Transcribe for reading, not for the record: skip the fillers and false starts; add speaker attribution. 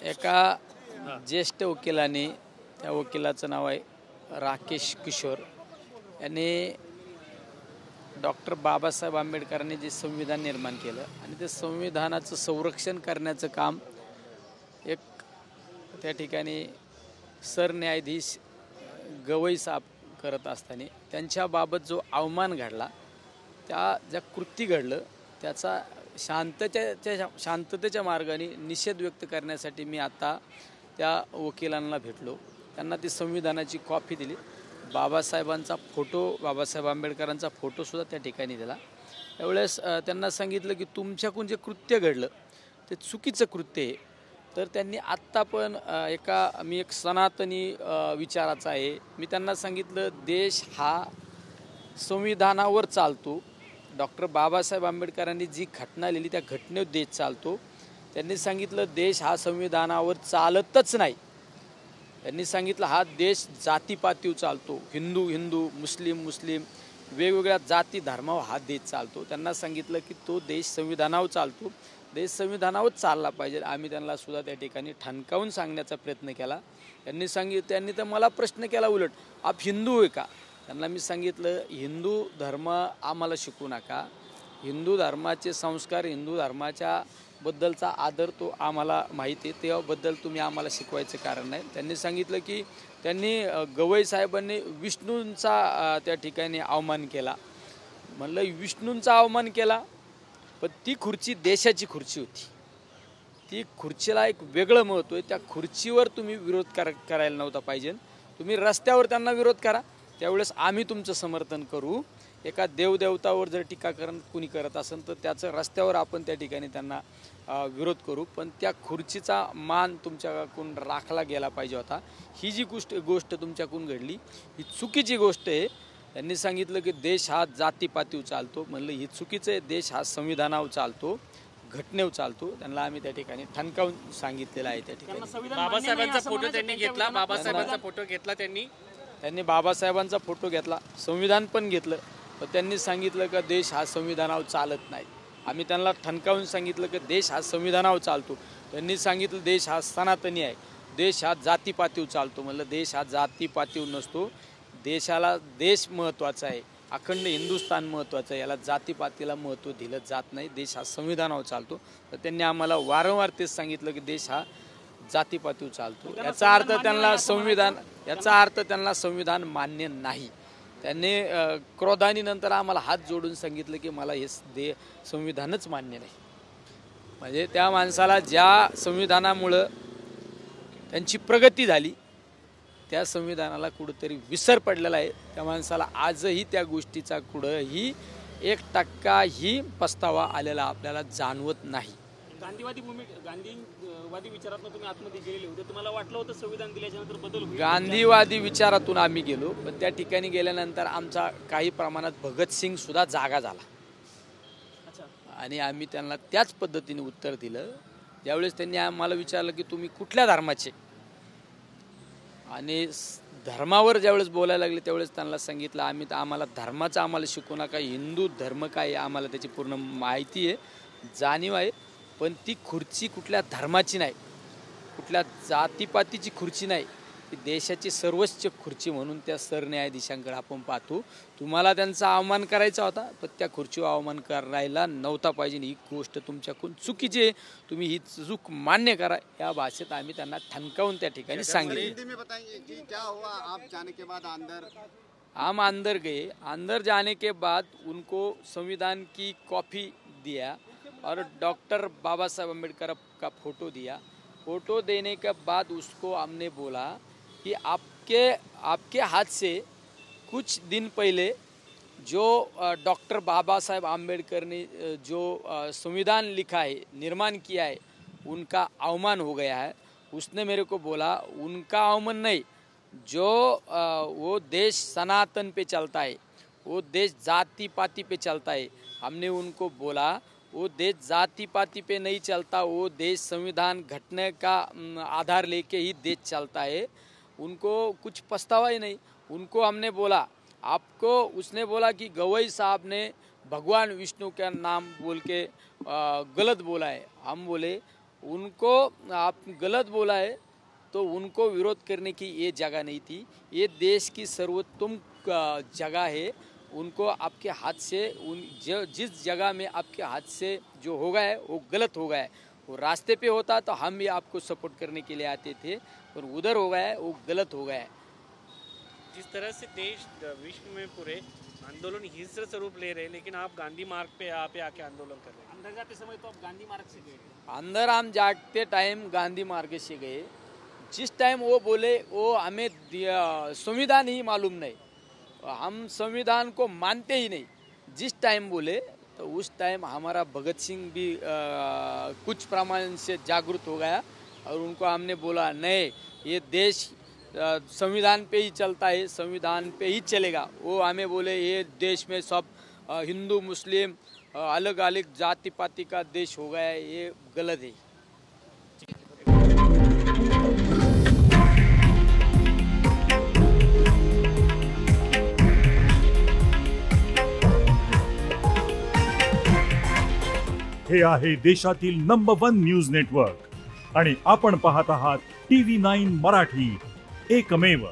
Speaker 1: एका ज्येष्ठ वकिलाने, त्या वकिलाचं नाव आहे राकेश किशोर, यांनी डॉक्टर बाबासाहेब आंबेडकरांनी जे संविधान निर्माण केलं आणि ते संविधानाचं संरक्षण करण्याचं काम एक त्या ठिकाणी सरन्यायाधीश गवई साहेब करत असताना त्यांच्याबाबत जो अवमान घडला, त्या ज्या कृती घडलं त्याचा शांततेच्या मार्गाने निषेध व्यक्त करण्यासाठी मी आता त्या वकिलांना भेटलो. त्यांना ती संविधानाची कॉपी दिली. बाबासाहेबांचा फोटो, बाबासाहेब आंबेडकरांचा फोटोसुद्धा त्या ठिकाणी दिला. त्यावेळेस त्यांना सांगितलं की तुमच्याकडून जे कृत्य घडलं ते चुकीचं कृत्य आहे. तर त्यांनी आत्ता पण मी एक सनातनी विचाराचा आहे. मी त्यांना सांगितलं देश हा संविधानावर चालतो. डॉक्टर बाबासाहेब आंबेडकरांनी जी घटना लिहिली त्या घटनेवर देश चालतो. त्यांनी सांगितलं देश हा संविधानावर चालतच नाही. त्यांनी सांगितलं हा देश जातीपातीवर चालतो. हिंदू हिंदू, मुस्लिम मुस्लिम, वेगवेगळ्या जाती धर्मावर हा देश चालतो. त्यांना सांगितलं की तो देश संविधानावर चालतो, देश संविधानावर चालला पाहिजे. आम्ही त्यांना सुद्धा त्या ठिकाणी ठणकावून सांगण्याचा प्रयत्न केला. त्यांनी तर मला प्रश्न केला उलट, आप हिंदू आहे का? त्यांना मी सांगितलं हिंदू धर्म आम्हाला शिकवू नका. हिंदू धर्माचे संस्कार, हिंदू धर्माच्या बद्दलचा आदर तो आम्हाला माहिती आहे, त्याबद्दल तुम्ही आम्हाला शिकवायचं कारण नाही. त्यांनी सांगितलं की त्यांनी गवई साहेबांनी विष्णूंचा त्या ठिकाणी अवमान केला. म्हणलं विष्णूंचा अवमान केला, पण ती खुर्ची देशाची खुर्ची होती. ती खुर्चीला एक वेगळं महत्त्व आहे. त्या खुर्चीवर तुम्ही विरोध करायला नव्हता पाहिजे. तुम्ही रस्त्यावर त्यांना विरोध करा, त्यावेळेस आम्ही तुमचं समर्थन करू. एका देवदेवतावर जर टीकाकरण कुणी करत असेल तर त्याचं रस्त्यावर आपण त्या ठिकाणी त्यांना विरोध करू, पण त्या खुर्चीचा मान तुमच्याकडून राखला गेला पाहिजे होता. ही जी गोष्ट तुमच्याकडून घडली ही चुकीची गोष्ट आहे. त्यांनी सांगितलं की देश हा जातीपातीवर चालतो. म्हणलं ही चुकीचं आहे. देश हा संविधानावर चालतो, घटनेवर चालतो. त्यांना आम्ही त्या ठिकाणी ठणकावून सांगितलेलं आहे. त्या ठिकाणी
Speaker 2: बाबासाहेबांचा फोटो त्यांनी घेतला, बाबासाहेबांचा फोटो घेतला,
Speaker 1: त्यांनी बाबासाहेबांचा फोटो घेतला, संविधान पण घेतलं, पण त्यांनी सांगितलं की देश हा संविधानावर चालत नाही. आम्ही त्यांना ठणकावून सांगितलं की देश हा संविधानावर चालतो. त्यांनी सांगितलं देश हा सनातनी आहे, देश हा जातीपातीवर चालतो. म्हणलं देश हा जातीपातीवर नसतो. देशाला देश महत्त्वाचा आहे, अखंड हिंदुस्थान महत्त्वाचं आहे, याला जातीपातीला महत्त्व दिलं जात नाही. देश हा संविधानावर चालतो. तर त्यांनी आम्हाला वारंवार तेच सांगितलं की देश हा जातीपातीवर चालतो. याचा अर्थ त्यांना संविधान मान्य नाही. त्यांनी क्रोधानीनंतर आम्हाला हात जोडून सांगितलं की मला हे संविधानच मान्य नाही. म्हणजे त्या माणसाला ज्या संविधानामुळं त्यांची प्रगती झाली त्या संविधानाला कुठंतरी विसर पडलेला आहे. त्या माणसाला आजही त्या गोष्टीचा कुठंही 1% ही पस्तावा आलेला आपल्याला जाणवत नाही.
Speaker 2: गांधीवादी विचारातून तुम्ही आतमध्ये गेलेले होते, तुम्हाला वाटलं होतं संविधान दिल्याच्यानंतर बदल होईल?
Speaker 1: गांधीवादी विचारातून आम्ही गेलो, पण त्या ठिकाणी गेल्यानंतर आमचा काही प्रमाणात भगतसिंग सुद्धा जागा झाला आणि आम्ही त्यांना त्याच पद्धतीने उत्तर दिलं. त्यावेळेस त्यांनी आम्हाला विचारलं की तुम्ही कुठल्या धर्माचे, आणि धर्मावर ज्यावेळेस बोलायला लागले त्यावेळेस त्यांना सांगितलं आम्हाला धर्माचं आम्हाला शिकवू नका. हिंदू धर्म काय आहे आम्हाला त्याची पूर्ण माहिती आहे, जाणीव आहे, पण ती खुर्ची कुठल्या धर्माची नाही, कुठल्या जातीपातीची खुर्ची नाही, ती देशाची सर्वोच्च खुर्ची म्हणून त्या सरन्यायाधीशांकडे आपण पाहतो. तुम्हाला त्यांचा अवमान करायचा होता, पण त्या खुर्चीवर अवमान करायला नव्हता पाहिजे. ही गोष्ट तुमच्याकडून चुकीची आहे, तुम्ही ही चूक मान्य करा. या भाषेत आम्ही त्यांना ठणकावून त्या ठिकाणी सांगितलं. हम अंदर गए, अंदर जाने के बाद उनको संविधान की कॉपी दिया और डॉक्टर बाबा साहब अम्बेडकर का फोटो दिया. फोटो देने के बाद उसको हमने बोला कि आपके हाथ से कुछ दिन पहले जो डॉक्टर बाबा साहब आम्बेडकर ने जो संविधान लिखा है, निर्माण किया है, उनका अवमान हो गया है. उसने मेरे को बोला उनका अवमान नहीं, जो वो देश सनातन पे चलता है, वो देश जाति पाति पे चलता है. हमने उनको बोला वो देश जाति पाति पे नहीं चलता, वो देश संविधान घटने का आधार लेके ही देश चलता है. उनको कुछ पछतावा ही नहीं. उनको हमने बोला आपको, उसने बोला कि गवई साहब ने भगवान विष्णु का नाम बोल के गलत बोला है. हम बोले उनको आप गलत बोला है तो उनको विरोध करने की ये जगह नहीं थी। ये देश की सर्वोत्तम जगह है। उनको आपके हाथ से जिस जगह में आपके हाथ से जो हो गया है वो गलत हो गया है। वो रास्ते पे होता तो हम भी आपको सपोर्ट करने के लिए आते थे, पर उधर हो गया है वो गलत हो गया है।
Speaker 3: जिस तरह से देश विश्व में पूरे आंदोलन हिंसक स्वरूप ले रहे हैं, लेकिन आप गांधी मार्ग पे यहाँ पे आके आंदोलन कर रहे हैं।
Speaker 2: अंदर जाते समय तो आप गांधी मार्ग से गए थे।
Speaker 1: अंदर हम जाते टाइम गांधी मार्ग से गए। जिस टाइम वो बोले वो हमें संविधान ही मालूम नहीं, हम संविधान को मानते ही नहीं। जिस टाइम बोले तो उस टाइम हमारा भगत सिंह भी कुछ प्रमाण से जागरूक हो गया और उनको हमने बोला नहीं, ये देश संविधान पे ही चलता है, संविधान पे ही चलेगा। वो हमें बोले ये देश में सब हिंदू मुस्लिम अलग अलग जाति पाति का देश हो गया है, ये गलत है।
Speaker 4: हे आहे देशातील नंबर 1 न्यूज नेटवर्क आणि आपण पाहत आहात TV9 मराठी, एकमेव।